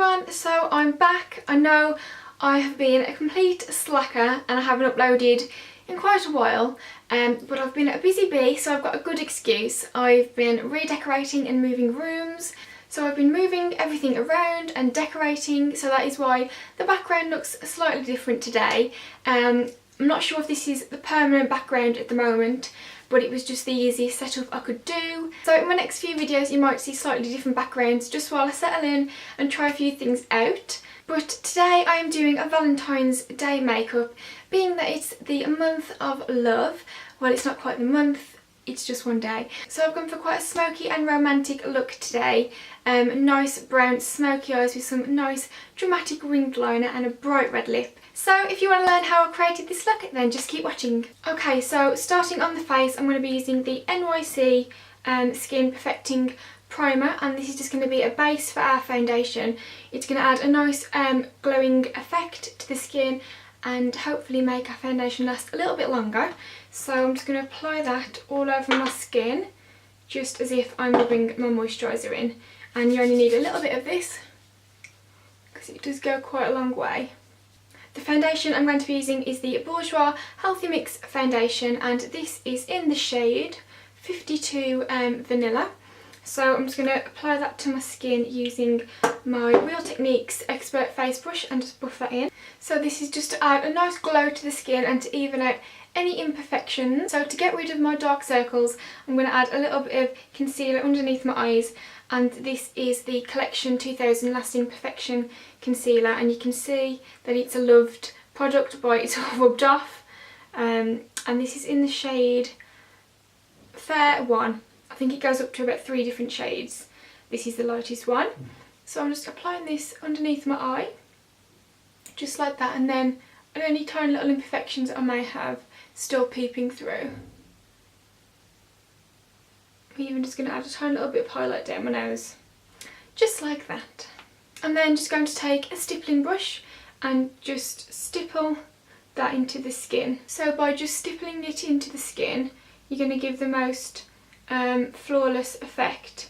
everyone, so I'm back. I know I have been a complete slacker and I haven't uploaded in quite a while, but I've been a busy bee, so I've got a good excuse. I've been redecorating and moving rooms, so I've been moving everything around and decorating, so that is why the background looks slightly different today. I'm not sure if this is the permanent background at the moment, but it was just the easiest setup I could do. So in my next few videos you might see slightly different backgrounds just while I settle in and try a few things out. But today I am doing a Valentine's Day makeup, being that it's the month of love. Well, it's not quite the month, it's just one day. So I've gone for quite a smoky and romantic look today. Nice brown smoky eyes with some nice dramatic winged liner and a bright red lip. So if you want to learn how I created this look, then just keep watching. Okay, so starting on the face, I'm going to be using the NYC Skin Perfecting Primer, and this is just going to be a base for our foundation. It's going to add a nice glowing effect to the skin and hopefully make our foundation last a little bit longer. So I'm just going to apply that all over my skin, just as if I'm rubbing my moisturiser in. And you only need a little bit of this, because it does go quite a long way. The foundation I'm going to be using is the Bourjois Healthy Mix Foundation, and this is in the shade 52 Vanilla. So I'm just going to apply that to my skin using my Real Techniques Expert Face Brush and just buff that in. So this is just to add a nice glow to the skin and to even out any imperfections. So to get rid of my dark circles, I'm going to add a little bit of concealer underneath my eyes, and this is the Collection 2000 Lasting Perfection Concealer, and you can see that it's a loved product by it's all rubbed off, and this is in the shade Fair 1. I think it goes up to about 3 different shades. This is the lightest one. So I'm just applying this underneath my eye, just like that, and then any tiny little imperfections I may have still peeping through. I'm even just going to add a tiny little bit of highlight down my nose, just like that. And then just going to take a stippling brush and just stipple that into the skin. So by just stippling it into the skin, you're going to give the most flawless effect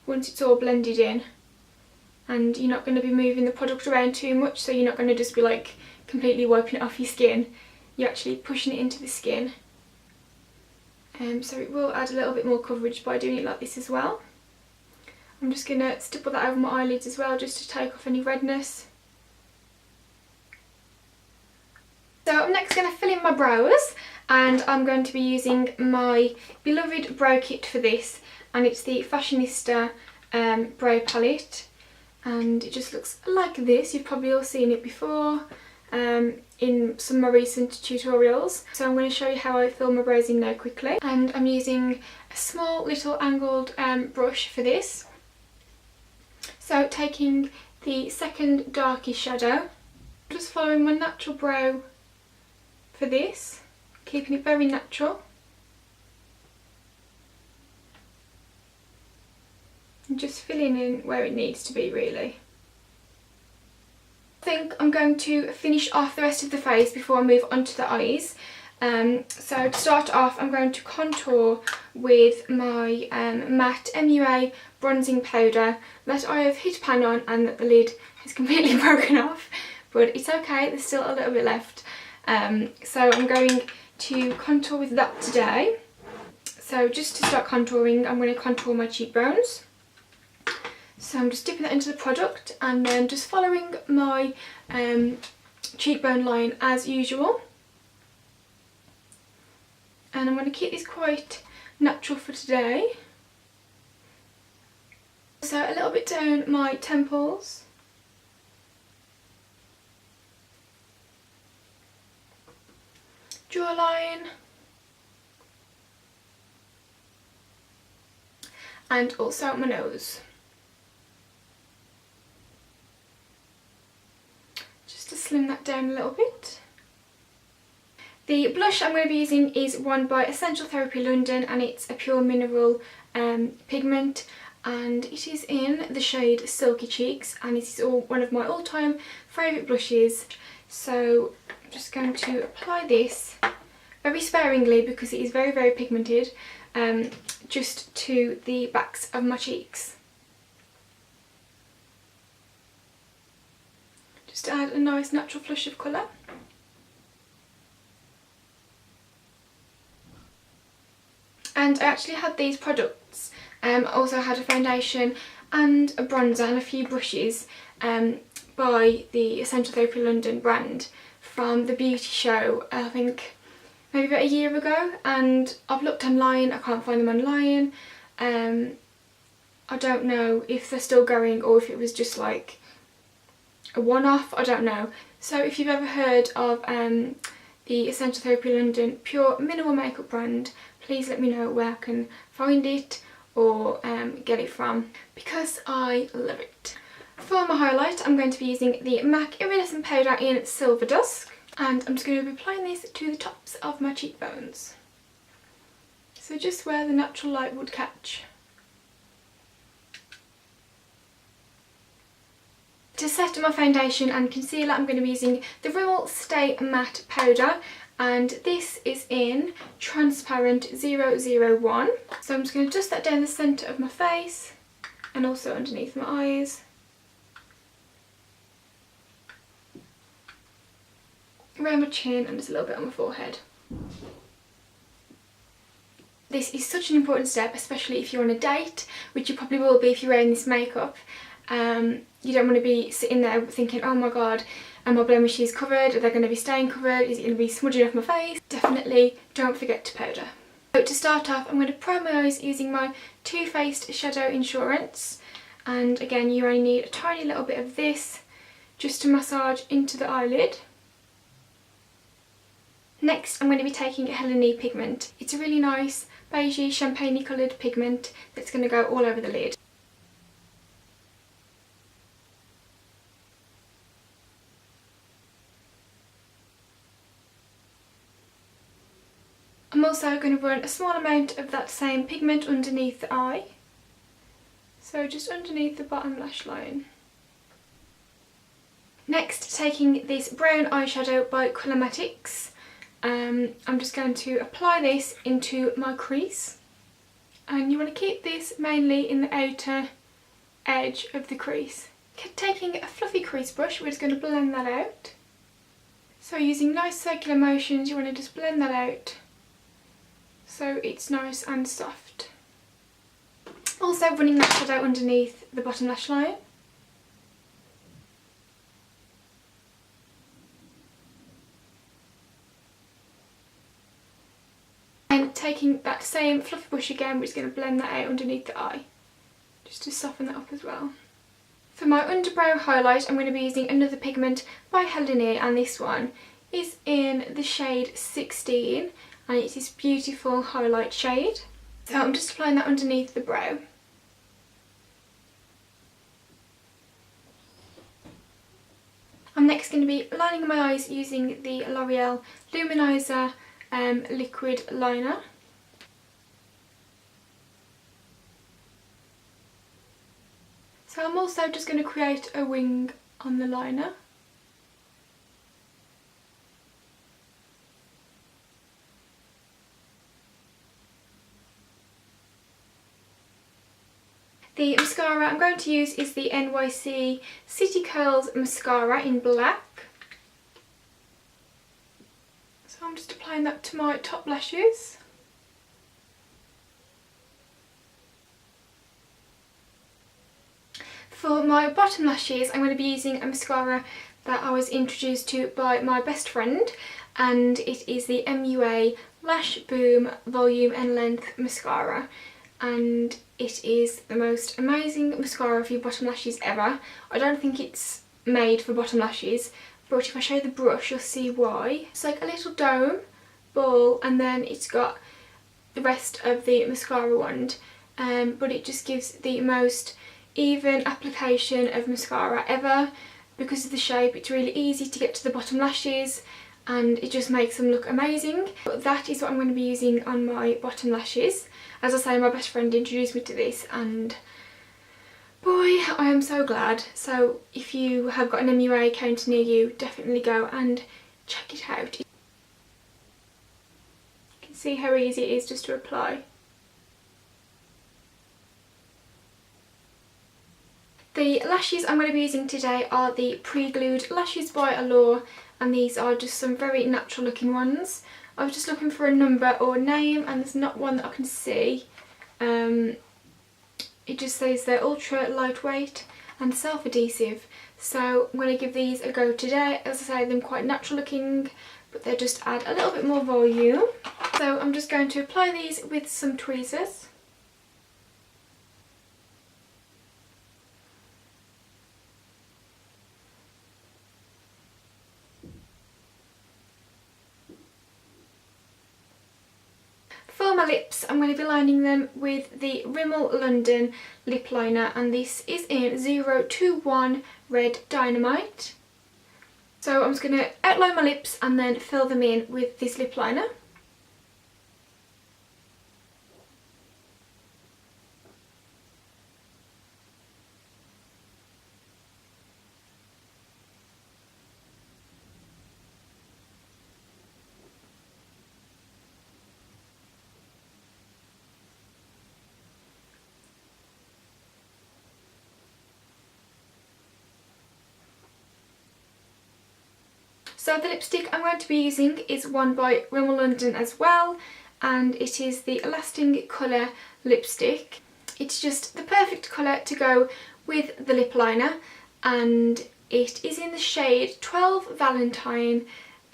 once it's all blended in, and you're not going to be moving the product around too much, so you're not going to just be like completely wiping it off your skin. You're actually pushing it into the skin, so it will add a little bit more coverage by doing it like this as well. I'm just going to stipple that over my eyelids as well, just to take off any redness. So I'm next going to fill in my brows, and I'm going to be using my beloved brow kit for this, and it's the Fashionista Brow Palette, and it just looks like this. You've probably all seen it before in some of my recent tutorials. So I'm going to show you how I fill my brows in now quickly, and I'm using a small little angled brush for this. So taking the second darkest shadow, just following my natural brow for this, keeping it very natural. And just filling in where it needs to be, really. I think I'm going to finish off the rest of the face before I move on to the eyes. So to start off, I'm going to contour with my matte MUA bronzing powder that I have hit pan on and that the lid has completely broken off, but it's okay, there's still a little bit left. So I'm going to contour with that today. So just to start contouring, I'm going to contour my cheekbones. So I'm just dipping that into the product and then just following my cheekbone line as usual. And I'm going to keep this quite natural for today. So a little bit down my temples. Jawline. And also my nose. Just to slim that down a little bit. The blush I'm going to be using is one by Essential Therapy London, and it's a pure mineral pigment, and it is in the shade Silky Cheeks, and this is one of my all-time favourite blushes. So I'm just going to apply this very sparingly because it is very, very pigmented, just to the backs of my cheeks. just to add a nice natural flush of colour. And I actually had these products. I also had a foundation and a bronzer and a few brushes by the Essential Therapy London brand from the beauty show, I think maybe about a year ago, and I've looked online, I can't find them online. I don't know if they're still going or if it was just like a one-off, I don't know. So if you've ever heard of the Essential Therapy London Pure Minimal Makeup brand, please let me know where I can find it or get it from, because I love it. For my highlight, I'm going to be using the MAC Iridescent powder in Silver Dusk, and I'm just going to be applying this to the tops of my cheekbones. So just where the natural light would catch. To set my foundation and concealer, I'm going to be using the Rimmel Stay Matte powder, and this is in Transparent 001. So I'm just going to dust that down the centre of my face and also underneath my eyes. Around my chin and just a little bit on my forehead. This is such an important step, especially if you're on a date, which you probably will be if you're wearing this makeup. You don't want to be sitting there thinking, oh my god, are my blemishes covered? Are they going to be staying covered? Is it going to be smudging off my face? Definitely don't forget to powder. So to start off, I'm going to prime my eyes using my Too Faced Shadow Insurance. And again, you only need a tiny little bit of this just to massage into the eyelid. Next, I'm going to be taking a Helen pigment. It's a really nice beigey champagne coloured pigment that's going to go all over the lid. I'm also going to run a small amount of that same pigment underneath the eye. So just underneath the bottom lash line. Next, taking this brown eyeshadow by Colourmatix. I'm just going to apply this into my crease, and you want to keep this mainly in the outer edge of the crease. Taking a fluffy crease brush, we're just going to blend that out. So using nice circular motions, you want to just blend that out so it's nice and soft. Also running that shadow underneath the bottom lash line. And taking that same fluffy brush again, we're just going to blend that out underneath the eye, just to soften that up as well. For my underbrow highlight, I'm going to be using another pigment by Helen, and this one is in the shade 16, and it's this beautiful highlight shade. So I'm just applying that underneath the brow. I'm next going to be lining my eyes using the L'Oreal Luminizer liquid liner. So I'm also just going to create a wing on the liner. The mascara I'm going to use is the NYC City Curls mascara in black. So I'm just applying that to my top lashes. For my bottom lashes, I'm going to be using a mascara that I was introduced to by my best friend, and it is the MUA Lash Boom Volume and Length Mascara, and it is the most amazing mascara for your bottom lashes ever. I don't think it's made for bottom lashes, but if I show you the brush you'll see why. It's like a little dome ball, and then it's got the rest of the mascara wand, but it just gives the most even application of mascara ever. Because of the shape, it's really easy to get to the bottom lashes and it just makes them look amazing. But that is what I'm going to be using on my bottom lashes. As I say, my best friend introduced me to this, and boy, I am so glad. So if you have got an MUA account near you, definitely go and check it out. You can see how easy it is just to apply. The lashes I'm going to be using today are the pre-glued lashes by Allure, and these are just some very natural looking ones. I was just looking for a number or name and there's not one that I can see. It just says they're ultra lightweight and self-adhesive, so I'm going to give these a go today. As I say, they're quite natural looking, but they just add a little bit more volume. So I'm just going to apply these with some tweezers. For my lips, I'm going to be lining them with the Rimmel London lip liner, and this is in 021 Red Dynamite. So I'm just going to outline my lips and then fill them in with this lip liner. So the lipstick I'm going to be using is one by Rimmel London as well, and it is the Lasting Colour lipstick. It's just the perfect colour to go with the lip liner, and it is in the shade 12 Valentine,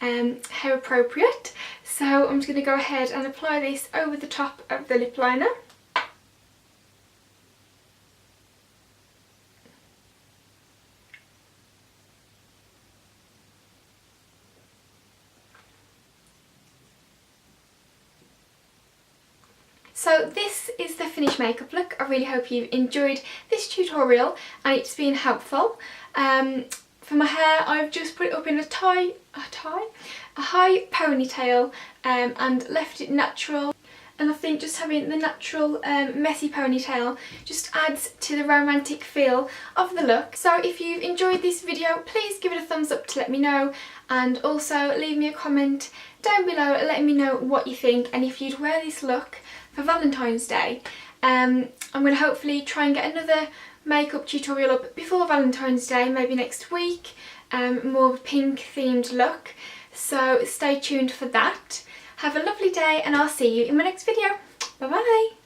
hair appropriate. So I'm just going to go ahead and apply this over the top of the lip liner. So this is the finished makeup look. I really hope you've enjoyed this tutorial and it's been helpful. For my hair, I've just put it up in a high ponytail and left it natural. And I think just having the natural messy ponytail just adds to the romantic feel of the look. So if you've enjoyed this video, please give it a thumbs up to let me know, and also leave me a comment down below letting me know what you think and if you'd wear this look for Valentine's Day. I'm going to hopefully try and get another makeup tutorial up before Valentine's Day, maybe next week, more of a pink themed look, so stay tuned for that. Have a lovely day and I'll see you in my next video. Bye bye!